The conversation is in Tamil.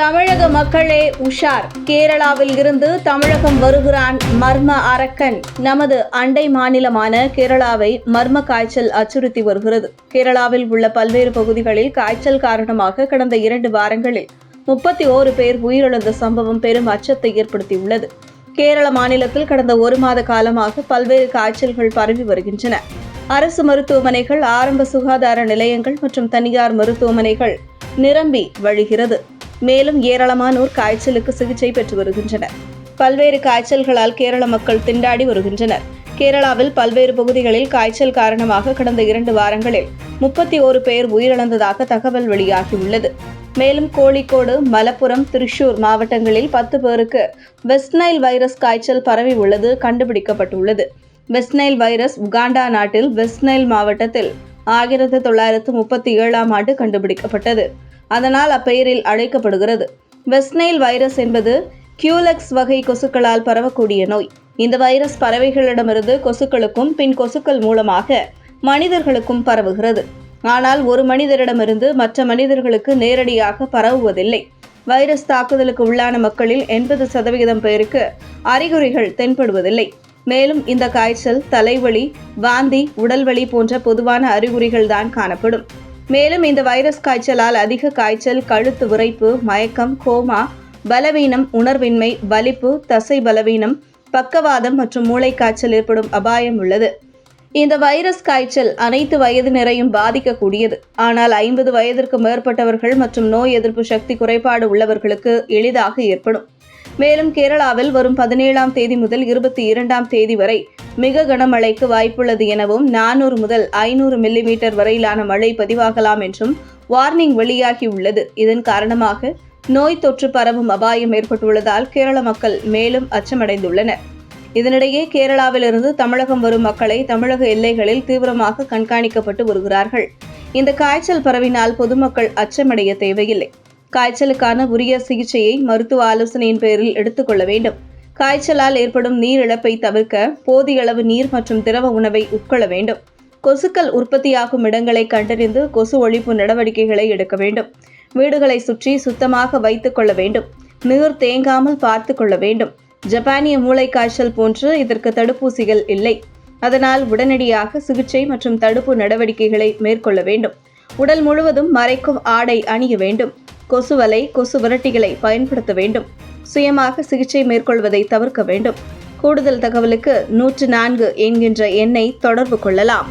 தமிழக மக்களே உஷார். கேரளாவில் இருந்து தமிழகம் வருகிறான் மர்ம அரக்கன். நமது அண்டை மாநிலமான கேரளாவை மர்ம காய்ச்சல் அச்சுறுத்தி வருகிறது. கேரளாவில் உள்ள பல்வேறு பகுதிகளில் காய்ச்சல் காரணமாக கடந்த 2 வாரங்களில் 31 பேர் உயிரிழந்த சம்பவம் பெரும் அச்சத்தை ஏற்படுத்தியுள்ளது. கேரள மாநிலத்தில் கடந்த 1 மாத காலமாக பல்வேறு காய்ச்சல்கள் பரவி வருகின்றன. அரசு மருத்துவமனைகள், ஆரம்ப சுகாதார நிலையங்கள் மற்றும் தனியார் மருத்துவமனைகள் நிரம்பி வழிகிறது. மேலும் ஏராளமானோர் காய்ச்சலுக்கு சிகிச்சை பெற்று வருகின்றனர். பல்வேறு காய்ச்சல்களால் கேரள மக்கள் திண்டாடி வருகின்றனர். கேரளாவில் பல்வேறு பகுதிகளில் காய்ச்சல் காரணமாக கடந்த 2 வாரங்களில் 31 பேர் உயிரிழந்ததாக தகவல் வெளியாகியுள்ளது. மேலும் கோழிக்கோடு, மலப்புரம், திருச்சூர் மாவட்டங்களில் 10 பேருக்கு வெஸ்ட் நைல் வைரஸ் காய்ச்சல் பரவி உள்ளது கண்டுபிடிக்கப்பட்டுள்ளது. வெஸ்ட் நைல் வைரஸ் உகாண்டா நாட்டில் வெஸ்ட் நைல் மாவட்டத்தில் 1937ஆம் ஆண்டு கண்டுபிடிக்கப்பட்டது. அதனால் அப்பெயரில் அழைக்கப்படுகிறது. வெஸ்ட் நைல் வைரஸ் என்பது கியூலெக்ஸ் வகை கொசுக்களால் பரவக்கூடிய நோய். இந்த வைரஸ் பறவைகளிடமிருந்து கொசுக்களுக்கும் பின் கொசுக்கள் மூலமாக மனிதர்களுக்கும் பரவுகிறது. ஆனால் ஒரு மனிதரிடமிருந்து மற்ற மனிதர்களுக்கு நேரடியாக பரவுவதில்லை. வைரஸ் தாக்குதலுக்கு உள்ளான மக்களில் 80% பேருக்கு அறிகுறிகள் தென்படுவதில்லை. மேலும் இந்த காய்ச்சல் தலைவலி, வாந்தி, உடல்வலி போன்ற பொதுவான அறிகுறிகள் தான் காணப்படும். மேலும் இந்த வைரஸ் காய்ச்சலால் அதிக காய்ச்சல், கழுத்து விறைப்பு, மயக்கம், கோமா, பலவீனம், உணர்வின்மை, வலிப்பு, தசை பலவீனம், பக்கவாதம் மற்றும் மூளை காய்ச்சல் ஏற்படும் அபாயம் உள்ளது. இந்த வைரஸ் காய்ச்சல் அனைத்து வயதினரையும் பாதிக்கக்கூடியது. ஆனால் 50 வயதிற்கு மேற்பட்டவர்கள் மற்றும் நோய் எதிர்ப்பு சக்தி குறைபாடு உள்ளவர்களுக்கு எளிதாக ஏற்படும். மேலும் கேரளாவில் வரும் 17ஆம் தேதி முதல் 22ஆம் தேதி வரை மிக கனமழைக்கு வாய்ப்புள்ளது எனவும் 400 முதல் 500 மில்லிமீட்டர் வரையிலான மழை பதிவாகலாம் என்றும் வார்னிங் வெளியாகியுள்ளது. இதன் காரணமாக நோய் தொற்று பரவும் அபாயம் ஏற்பட்டுள்ளதால் கேரள மக்கள் மேலும் அச்சமடைந்துள்ளனர். இதனிடையே கேரளாவிலிருந்து தமிழகம் வரும் மக்களை தமிழக எல்லைகளில் தீவிரமாக கண்காணிக்கப்பட்டு வருகிறார்கள். இந்த காய்ச்சல் பரவினால் பொதுமக்கள் அச்சமடைய தேவையில்லை. காய்ச்சலுக்கான உரிய சிகிச்சையை மருத்துவ ஆலோசனையின் பேரில் எடுத்துக்கொள்ள வேண்டும். காய்ச்சலால் ஏற்படும் நீர் இழப்பை தவிர்க்க போதிய அளவு நீர் மற்றும் திரவ உணவை உட்கொள்ள வேண்டும். கொசுக்கள் உற்பத்தியாகும் இடங்களை கண்டறிந்து கொசு ஒழிப்பு நடவடிக்கைகளை எடுக்க வேண்டும். வீடுகளை சுற்றி சுத்தமாக வைத்துக் கொள்ள வேண்டும். நீர் தேங்காமல் பார்த்து கொள்ள வேண்டும். ஜப்பானிய மூளை காய்ச்சல் போன்று இதற்கு தடுப்பூசிகள் இல்லை. அதனால் உடனடியாக சிகிச்சை மற்றும் தடுப்பு நடவடிக்கைகளை மேற்கொள்ள வேண்டும். உடல் முழுவதும் மறைக்கும் ஆடை அணிய வேண்டும். கொசுவலை, கொசு விரட்டிகளை பயன்படுத்த வேண்டும். சுயமாக சிகிச்சை மேற்கொள்வதை தவிர்க்க வேண்டும். கூடுதல் தகவலுக்கு 104 என்கின்ற எண்ணை தொடர்பு கொள்ளலாம்.